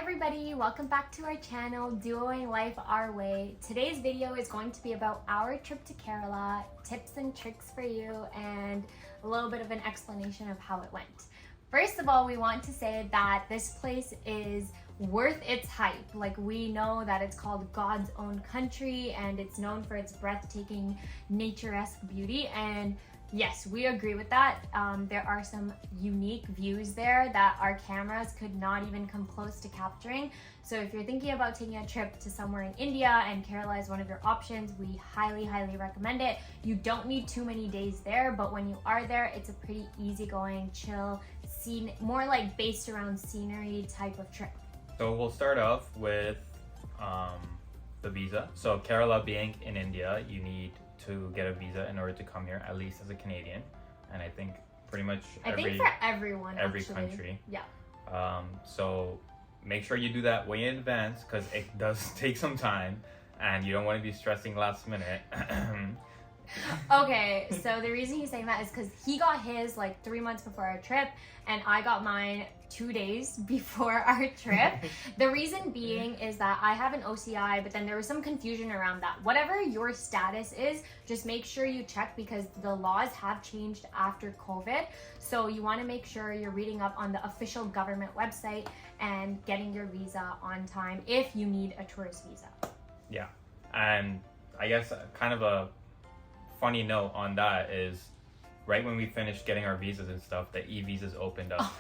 everybody, welcome back to our channel, Duoing Life Our Way. Today's video is going to be about our trip to Kerala, tips and tricks for you, and a little bit of an explanation of how it went. First of all, we want to say that this place is worth its hype. Like, we know that it's called God's own country and it's known for its breathtaking nature-esque beauty, and yes, we agree with that. There are some unique views there that our cameras could not even come close to capturing. So if you're thinking about taking a trip to somewhere in India and Kerala is one of your options, we highly recommend it. You don't need too many days there, but when you are there, it's a pretty easygoing, chill, more like based around scenery type of trip. So we'll start off with the visa. So Kerala being in India, you need to get a visa in order to come here, at least as a Canadian, and I think pretty much for everyone, every actually. country. Yeah. So make sure you do that way in advance because it does take some time, and you don't want to be stressing last minute. Okay, so the reason he's saying that is because he got his like 3 months before our trip, and I got mine 2 days before our trip. The reason being is that I have an OCI, but then there was some confusion around that. Whatever your status is, just make sure you check because the laws have changed after COVID. So you want to make sure you're reading up on the official government website and getting your visa on time if you need a tourist visa. Yeah. And I guess kind of a funny note on that is right when we finished getting our visas and stuff, the e-visas opened up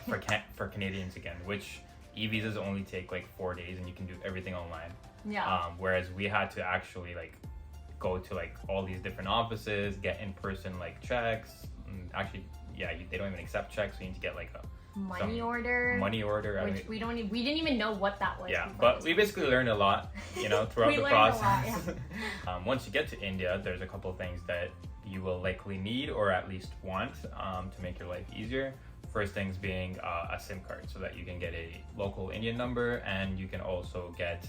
for Canadians again, which e-visas only take like 4 days and you can do everything online. Yeah. Whereas we had to actually like go to like all these different offices, get in-person like checks. Actually, yeah, they don't even accept checks, so you need to get like a money order, which we didn't even know what that was. Yeah, but we basically learned a lot, throughout the process. A lot, yeah. Once you get to India, there's a couple of things that you will likely need or at least want to make your life easier. First things being a SIM card so that you can get a local Indian number, and you can also get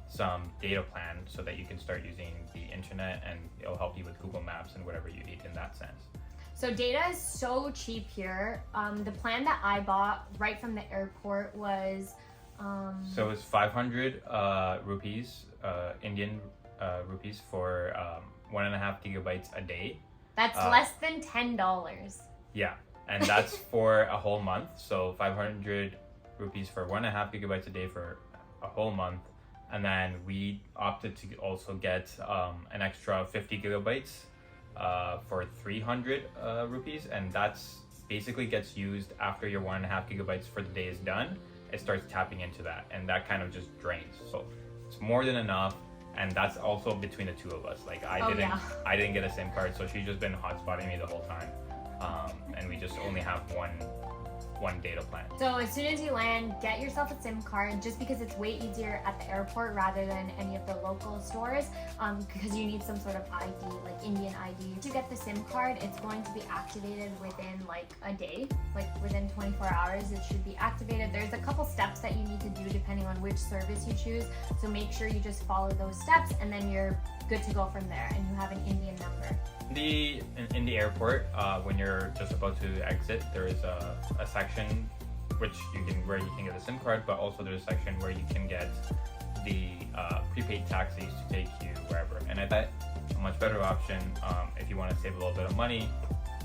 some data plan so that you can start using the internet, and it'll help you with Google Maps and whatever you need in that sense. So data is so cheap here. The plan that I bought right from the airport was... So it's 500 rupees, Indian rupees for 1.5 gigabytes a day. That's less than $10. Yeah, and that's for a whole month. So 500 rupees for 1.5 gigabytes a day for a whole month. And then we opted to also get an extra 50 gigabytes for 300 rupees, and that's basically gets used after your 1.5 gigabytes for the day is done. It starts tapping into that, and that kind of just drains. So it's more than enough, and that's also between the two of us. Like I didn't get a SIM card, so she's just been hotspotting me the whole time, and we just only have one data plan. So as soon as you land, get yourself a SIM card, just because it's way easier at the airport rather than any of the local stores, because you need some sort of ID, like Indian ID. To get the SIM card, it's going to be activated within like a day, like within 24 hours it should be activated. There's a couple steps that you need to do depending on which service you choose, so make sure you just follow those steps and then you're good to go from there, and you have an Indian number. In the airport, when you're just about to exit, there is a section where you can get a SIM card, but also there's a section where you can get the prepaid taxis to take you wherever. And I bet a much better option, if you want to save a little bit of money,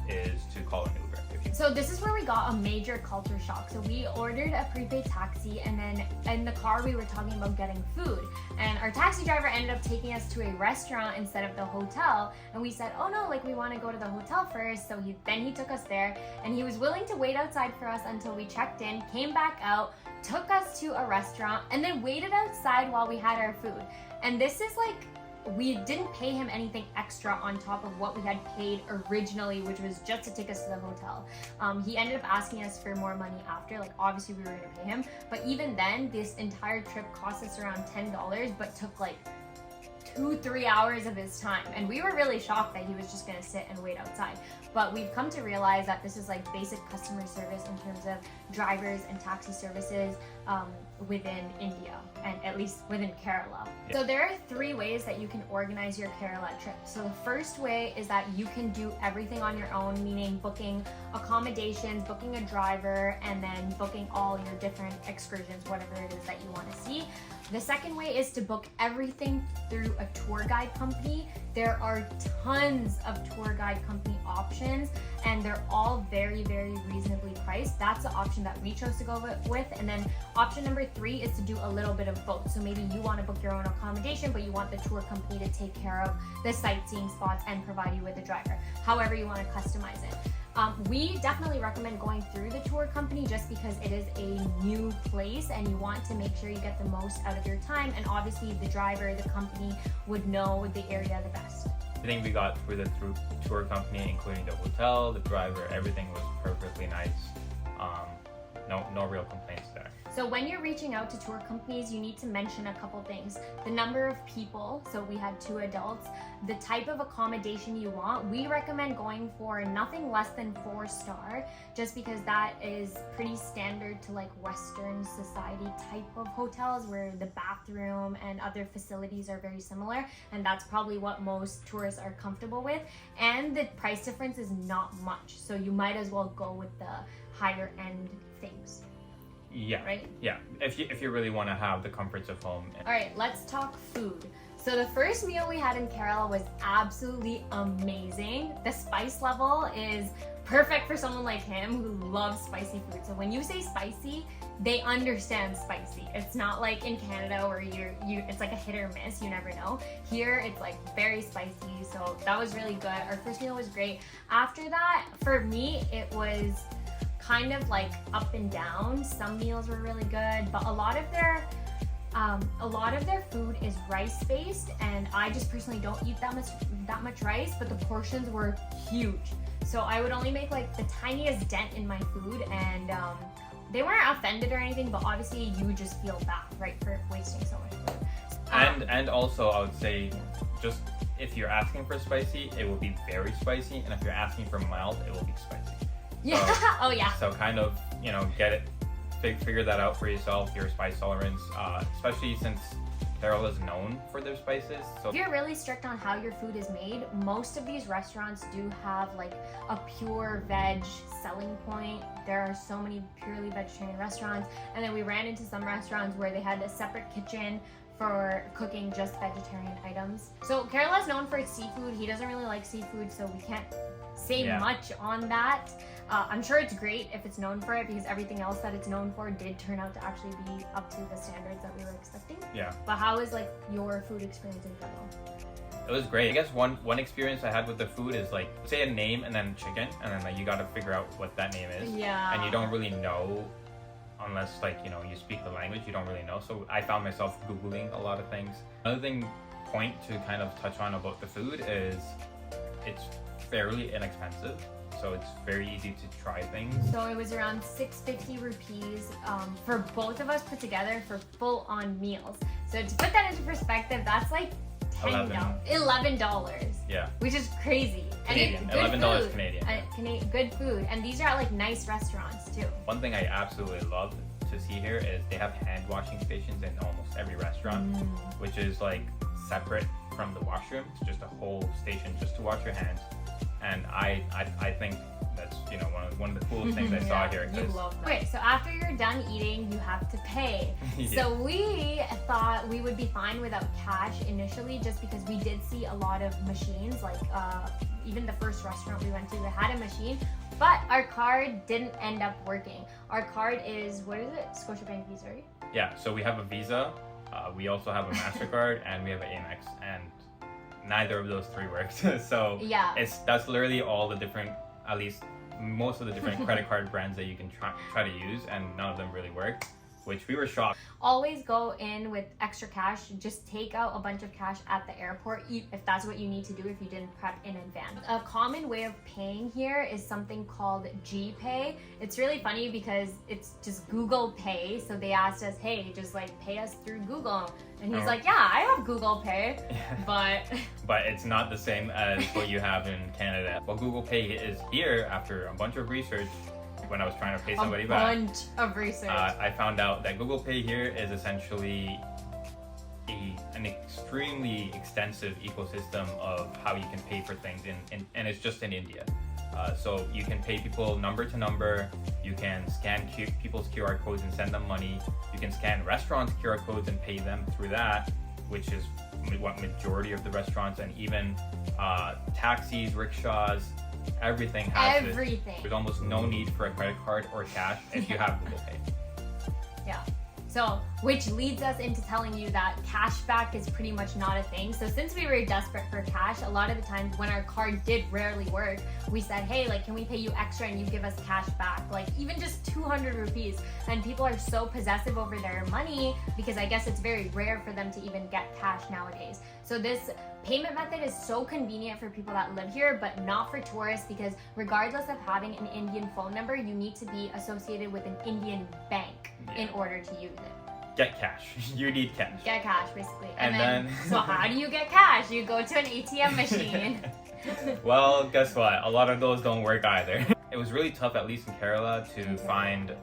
is to call an Uber. So this is where we got a major culture shock. So we ordered a prepaid taxi, and then in the car we were talking about getting food, and our taxi driver ended up taking us to a restaurant instead of the hotel, and we said, oh no, like we want to go to the hotel first. So then he took us there, and he was willing to wait outside for us until we checked in, came back out, took us to a restaurant, and then waited outside while we had our food. And this is like, we didn't pay him anything extra on top of what we had paid originally, which was just to take us to the hotel. He ended up asking us for more money after, like obviously we were going to pay him, but even then this entire trip cost us around $10, but took like 2-3 hours of his time, and we were really shocked that he was just gonna sit and wait outside. But we've come to realize that this is like basic customer service in terms of drivers and taxi services within India, and at least within Kerala. Yeah. So there are 3 ways that you can organize your Kerala trip. So the first way is that you can do everything on your own, meaning booking accommodations, booking a driver, and then booking all your different excursions, whatever it is that you want to see. The second way is to book everything through a tour guide company. There are tons of tour guide company options, and they're all very, very reasonably priced. That's the option that we chose to go with. And then option number 3 is to do a little bit of both. So maybe you want to book your own accommodation, but you want the tour company to take care of the sightseeing spots and provide you with a driver. However you want to customize it. We definitely recommend going through the tour company just because it is a new place and you want to make sure you get the most out of your time, and obviously the driver, the company would know the area the best. I think we got through the tour company, including the hotel, the driver, everything was perfectly nice. No real complaints there. So when you're reaching out to tour companies, you need to mention a couple things. The number of people, so we had 2 adults, the type of accommodation you want. We recommend going for nothing less than 4-star, just because that is pretty standard to like Western society type of hotels where the bathroom and other facilities are very similar, and that's probably what most tourists are comfortable with. And the price difference is not much, so you might as well go with the higher end things. Yeah. Right? Yeah. If you really want to have the comforts of home. All right, let's talk food. So the first meal we had in Kerala was absolutely amazing. The spice level is perfect for someone like him who loves spicy food. So when you say spicy, they understand spicy. It's not like in Canada where it's like a hit or miss, you never know. Here it's like very spicy, so that was really good. Our first meal was great. After that, for me, it was kind of like up and down. Some meals were really good, but a lot of their food is rice based, and I just personally don't eat that much rice, but the portions were huge. So I would only make like the tiniest dent in my food, and they weren't offended or anything, but obviously you just feel bad, right, for wasting so much food. And also I would say, just if you're asking for spicy, it will be very spicy, and if you're asking for mild, it will be spicy. Yeah. So, oh yeah. So kind of, get it, figure that out for yourself, your spice tolerance, especially since Kerala is known for their spices. So if you're really strict on how your food is made, most of these restaurants do have like a pure veg selling point. There are so many purely vegetarian restaurants, and then we ran into some restaurants where they had a separate kitchen for cooking just vegetarian items. So Kerala is known for its seafood. He doesn't really like seafood, so we can't say much on that. I'm sure it's great if it's known for it, because everything else that it's known for did turn out to actually be up to the standards that we were expecting. Yeah. But how is like your food experience in general? It was great. I guess one experience I had with the food is like, say a name and then chicken, and then like you got to figure out what that name is. Yeah. And you don't really know unless like you speak the language. You don't really know. So I found myself Googling a lot of things. Another point to kind of touch on about the food is it's fairly inexpensive. So it's very easy to try things. So it was around 650 rupees for both of us put together for full-on meals. So to put that into perspective, that's like $11. Yeah. Which is crazy. Canadian. And $11 Canadian. Good food. And these are at like nice restaurants too. One thing I absolutely love to see here is they have hand washing stations in almost every restaurant, which is like separate from the washroom. It's just a whole station just to wash your hands. And I think that's one of the coolest things I saw here. You love that. Okay, so after you're done eating, you have to pay. Yeah. So we thought we would be fine without cash initially, just because we did see a lot of machines. Like even the first restaurant we went to, they had a machine, but our card didn't end up working. Our card is, what is it? Scotiabank Visa, right? Yeah. So we have a Visa. We also have a MasterCard, and we have an Amex, and neither of those 3 works. So yeah, that's literally all the different, at least most of the different credit card brands that you can try to use, and none of them really work. which we were shocked. Always go in with extra cash. Just take out a bunch of cash at the airport if that's what you need to do if you didn't prep in advance. A common way of paying here is something called GPay. It's really funny because it's just Google Pay. So they asked us, hey, just like pay us through Google. And he's like, yeah, I have Google Pay, but it's not the same as what you have in Canada. Well, Google Pay is here after a bunch of research. When I was trying to pay somebody back, a bunch of research, I found out that Google Pay here is essentially an extremely extensive ecosystem of how you can pay for things, and it's just in India. So you can pay people number to number, you can scan people's QR codes and send them money, you can scan restaurants' QR codes and pay them through that, which is what majority of the restaurants, and even taxis, rickshaws, everything has it. There's almost no need for a credit card or cash if you have Google Pay. Yeah. So, which leads us into telling you that cash back is pretty much not a thing. So since we were desperate for cash, a lot of the times when our card did rarely work, we said, hey, like, can we pay you extra and you give us cash back? Like, even just 200 rupees. And people are so possessive over their money because I guess it's very rare for them to even get cash nowadays. So this payment method is so convenient for people that live here, but not for tourists, because regardless of having an Indian phone number, you need to be associated with an Indian bank in order to use it. Get cash. You need cash. Get cash, basically. And then so how do you get cash? You go to an ATM machine. Well, guess what? A lot of those don't work either. It was really tough, at least in Kerala, to find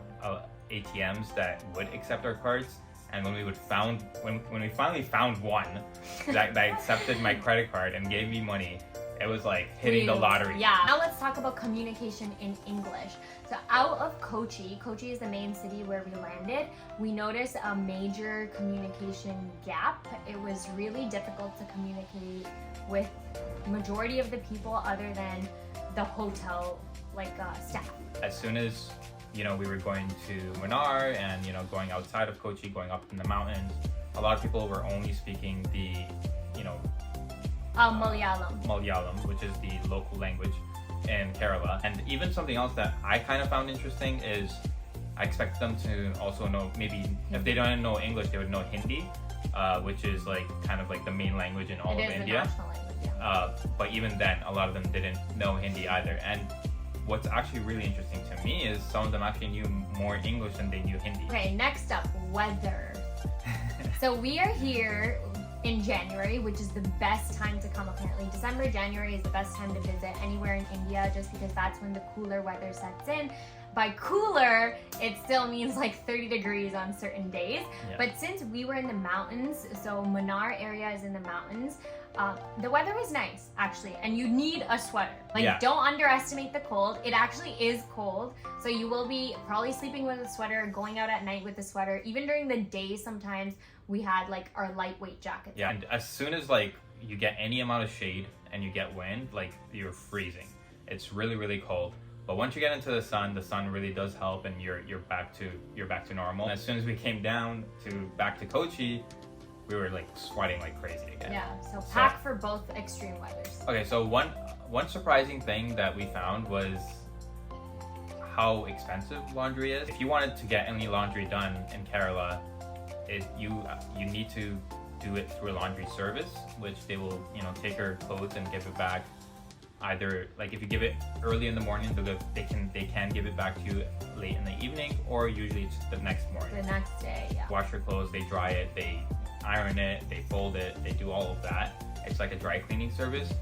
ATMs that would accept our cards. And when we finally found one that accepted my credit card and gave me money, it was like hitting the lottery. Yeah. Now let's talk about communication in English. So out of Kochi is the main city where we landed, we noticed a major communication gap. It was really difficult to communicate with majority of the people other than the hotel staff. As soon as we were going to Munnar and going outside of Kochi, going up in the mountains, a lot of people were only speaking the Malayalam, which is the local language in Kerala. And even something else that I kind of found interesting is I expect them to also know, maybe if they don't know English, they would know Hindi, which is kind of the main language in all of India. The national language, yeah. But even then, a lot of them didn't know Hindi either. And what's actually really interesting to me is some of them actually knew more English than they knew Hindi. Okay, next up, weather. So we are here in January, which is the best time to come apparently. December, January is the best time to visit anywhere in India just because that's when the cooler weather sets in. By cooler, it still means 30 degrees on certain days. Yeah. But since we were in the mountains, so Munnar area is in the mountains, the weather was nice, actually, and you need a sweater. Don't underestimate the cold. It actually is cold, so you will be probably sleeping with a sweater, going out at night with a sweater. Even during the day, sometimes we had our lightweight jackets. Yeah, and as soon as you get any amount of shade and you get wind, you're freezing. It's really, really cold. But once you get into the sun really does help, and you're back to normal. And as soon as we came down back to Kochi, we were sweating like crazy again. Yeah, so pack for both extreme weathers. Okay, so one surprising thing that we found was how expensive laundry is. If you wanted to get any laundry done in Kerala, you need to do it through a laundry service, which they will take your clothes and give it back. Either if you give it early in the morning, they can give it back to you late in the evening, or usually it's the next morning. The next day, yeah. Wash your clothes, they dry it, they iron it, they fold it, they do all of that. It's like a dry cleaning service,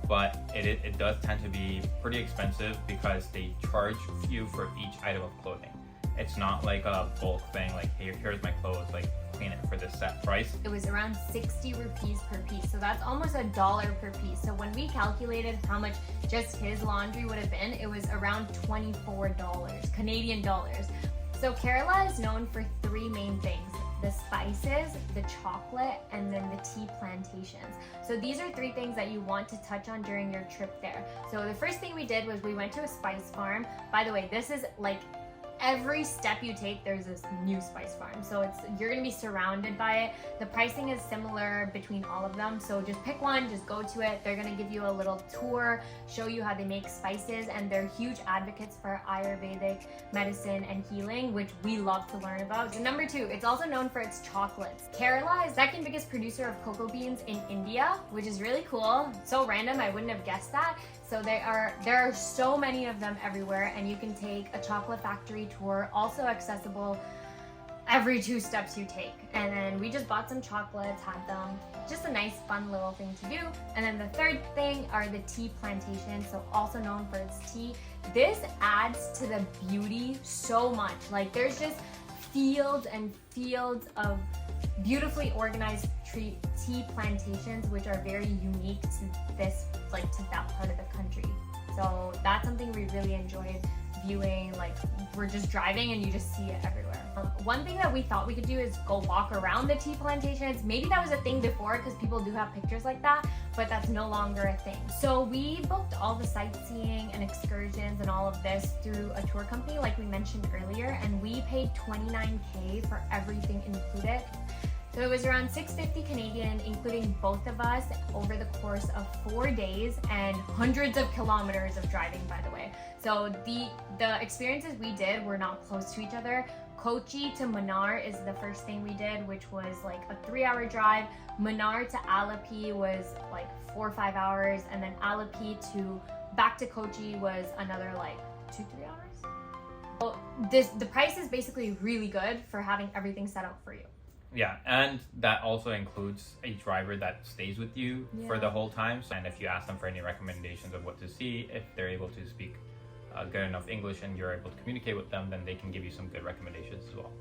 but it does tend to be pretty expensive because they charge you for each item of clothing. It's not like a bulk thing, here's my clothes, clean it for this set price. It was around 60 rupees per piece, so that's almost $1 per piece. So when we calculated how much just his laundry would have been, it was around $24 Canadian dollars. So Kerala is known for three main things: the spices, the chocolate, and then the tea plantations. So these are three things that you want to touch on during your trip there. So the first thing we did was we went to a spice farm. By the way, this is every step you take, there's this new spice farm. So you're gonna be surrounded by it. The pricing is similar between all of them. So just pick one, just go to it. They're gonna give you a little tour, show you how they make spices, and they're huge advocates for Ayurvedic medicine and healing, which we love to learn about. And number 2, it's also known for its chocolates. Kerala is second biggest producer of cocoa beans in India, which is really cool. So random, I wouldn't have guessed that. So there are so many of them everywhere, and you can take a chocolate factory tour, also accessible every 2 steps you take. And then we just bought some chocolates, had them. Just a nice fun little thing to do. And then the third thing are the tea plantations, so also known for its tea. This adds to the beauty so much. Like there's just fields and fields of beautifully organized tea plantations, which are very unique to this, like to that part of the country. So that's something we really enjoyed viewing. Like we're just driving and you just see it everywhere. One thing that we thought we could do is go walk around the tea plantations. Maybe that was a thing before because people do have pictures like that, but that's no longer a thing. So we booked all the sightseeing and excursions and all of this through a tour company like we mentioned earlier, and we paid $29K for everything included. So it was around $650 Canadian, including both of us, over the course of 4 days and hundreds of kilometers of driving, by the way. So the experiences we did were not close to each other. Kochi to Munnar is the first thing we did, which was like a 3-hour drive. Munnar to Allepey was like 4 or 5 hours, and then Allepey to back to Kochi was another like 2-3 hours. So the price is basically really good for having everything set up for you. Yeah, and that also includes a driver that stays with you for the whole time. And if you ask them for any recommendations of what to see, if they're able to speak good enough English and you're able to communicate with them, then they can give you some good recommendations as well.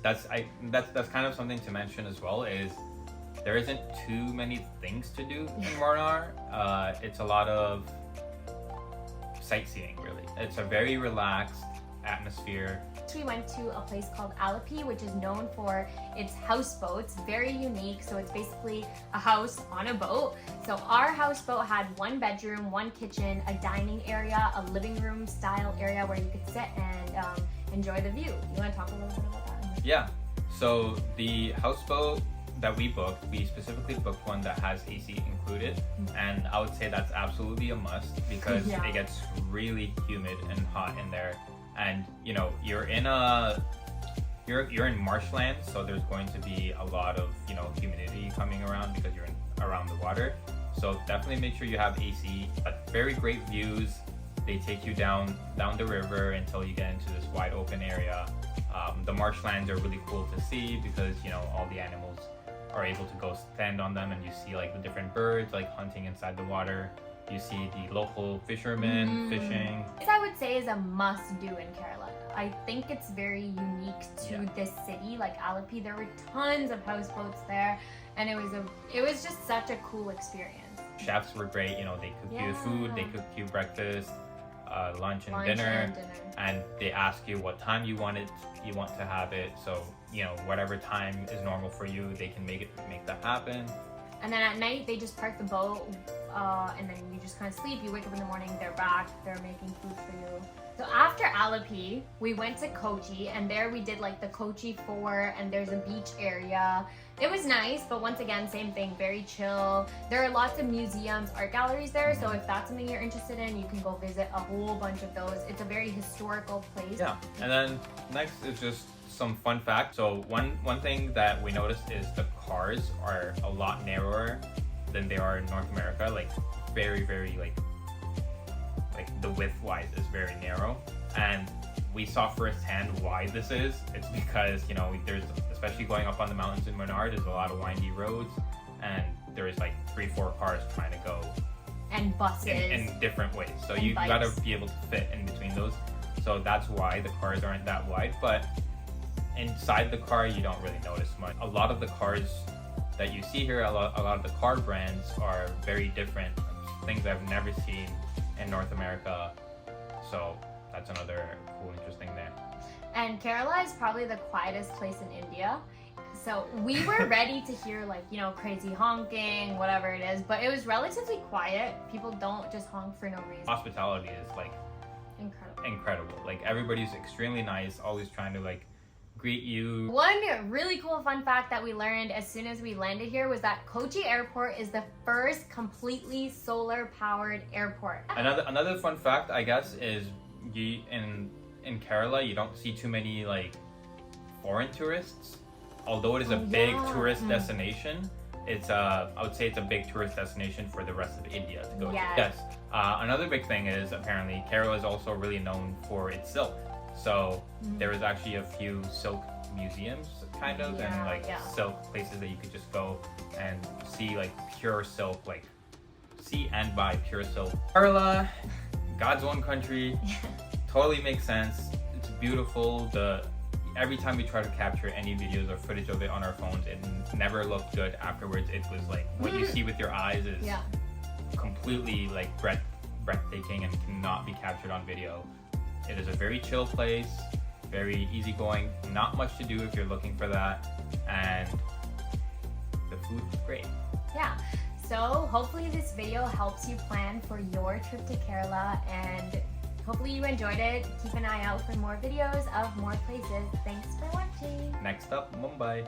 That's kind of something to mention as well, is there isn't too many things to do in Munnar. It's a lot of sightseeing, really. It's a very relaxed atmosphere. We went to a place called Allepey, which is known for its houseboats, very unique. So it's basically a house on a boat. So our houseboat had 1 bedroom, 1 kitchen, a dining area, a living room style area where you could sit and enjoy the view. You want to talk a little bit about that? Yeah, so the houseboat that we booked, we specifically booked one that has AC included, and I would say that's absolutely a must because it gets really humid and hot in there. And you know, you're in marshland, so there's going to be a lot of, you know, humidity coming around because you're around the water. So definitely make sure you have AC. But very great views. They take you down the river until you get into this wide open area. The marshlands are really cool to see because, you know, all the animals are able to go stand on them, and you see like the different birds like hunting inside the water. You see the local fishermen fishing. This I would say is a must-do in Kerala. I think it's very unique to this city, like Allepey. There were tons of houseboats there, and it was just such a cool experience. Chefs were great. You know, they cooked you food, they cooked you breakfast, lunch and dinner, and they ask you what time you want to have it. So, you know, whatever time is normal for you, they can make that happen. And then at night, they just park the boat, and then you just kind of sleep. You wake up in the morning, they're back, they're making food for you. So after Allepey, we went to Kochi, and there we did like the Kochi Fort, and there's a beach area. It was nice, but once again, same thing, very chill. There are lots of museums, art galleries there, so if that's something you're interested in, you can go visit a whole bunch of those. It's a very historical place. Yeah, and then next is just some fun facts. So one thing that we noticed is the cars are a lot narrower than they are in North America. Like very like the width wise is very narrow, and we saw firsthand why this is. It's because, you know, there's, especially going up on the mountains in Munnar, there's a lot of windy roads, and there's like 3-4 cars trying to go and buses in different ways. So you gotta be able to fit in between those. So that's why the cars aren't that wide. But inside the car, you don't really notice much. A lot of the cars that you see here, a lot of the car brands are very different, things I've never seen in North America. So that's another cool, interesting there. And Kerala is probably the quietest place in India. So we were ready to hear, like, you know, crazy honking, whatever it is, but it was relatively quiet. People don't just honk for no reason. Hospitality is like incredible. Like everybody's extremely nice, always trying to like greet you. One really cool fun fact that we learned as soon as we landed here was that Kochi Airport is the first completely solar powered airport. Another fun fact, I guess, is in Kerala you don't see too many like foreign tourists. Although it is a big tourist destination, it's I would say it's a big tourist destination for the rest of India to go to. Yes. Another big thing is apparently Kerala is also really known for its silk. So there is actually a few silk museums, kind of, and like silk places that you could just go and see like pure silk, like see and buy pure silk. Kerala, God's own country, totally makes sense. It's beautiful. Every time we try to capture any videos or footage of it on our phones, it never looked good afterwards. It was like what you see with your eyes is completely like breathtaking and cannot be captured on video. It is a very chill place, very easygoing, not much to do if you're looking for that, and the food is great. Yeah, so hopefully this video helps you plan for your trip to Kerala, and hopefully you enjoyed it. Keep an eye out for more videos of more places. Thanks for watching. Next up, Mumbai.